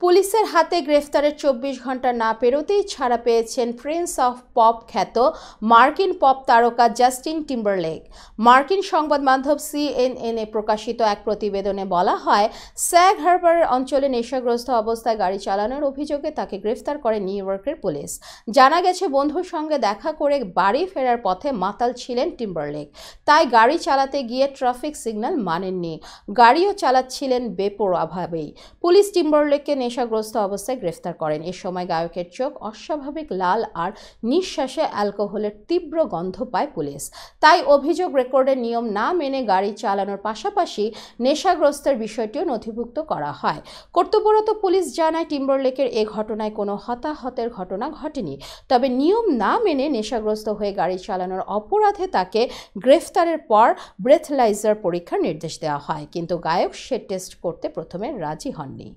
পুলিশের হাতে গ্রেফতারের ২৪ ঘন্টা না পেরোতেই ছাড়া পেয়েছেন প্রিন্স অফ পপ খ্যাত মার্কিন পপ তারকা জাস্টিন টিম্বারলেক। মার্কিন সংবাদ মাধ্যম CNN-এ প্রকাশিত এক প্রতিবেদনে বলা হয়, স্যাগ হারবারের অঞ্চলে নেশাগ্রস্ত অবস্থায় গাড়ি চালানোর অভিযোগে তাকে গ্রেফতার করে নিউ ইয়র্কের পুলিশ। জানা গেছে, বন্ধুর সঙ্গে দেখা করে বাড়ি ফেরার পথে মাতাল ছিলেন টিম্বারলেক, তাই গাড়ি চালাতে গিয়ে ট্রাফিক সিগন্যাল মানেননি। গাড়িও চালাচ্ছিলেন বেপরোয়াভাবেই। পুলিশ টিম্বারলেককে নেশাগ্রস্ত অবস্থায় গ্রেফতার করেন। এ সময় গায়কের চোখ অস্বাভাবিক লাল আর নিঃশ্বাসে অ্যালকোহলের তীব্র গন্ধ পায় পুলিশ। তাই অভিযোগ রেকর্ডের নিয়ম না মেনে গাড়ি চালানোর পাশাপাশি নেশাগ্রস্তের বিষয়টিও নথিভুক্ত করা হয়। কর্তব্যরত পুলিশ জানায়, টিম্বারলেকের এ ঘটনায় কোনো হতাহতের ঘটনা ঘটেনি, তবে নিয়ম না মেনে নেশাগ্রস্ত হয়ে গাড়ি চালানোর অপরাধে তাকে গ্রেফতারের পর ব্রেথলাইজার পরীক্ষার নির্দেশ দেওয়া হয়, কিন্তু গায়ক সে টেস্ট করতে প্রথমে রাজি হননি।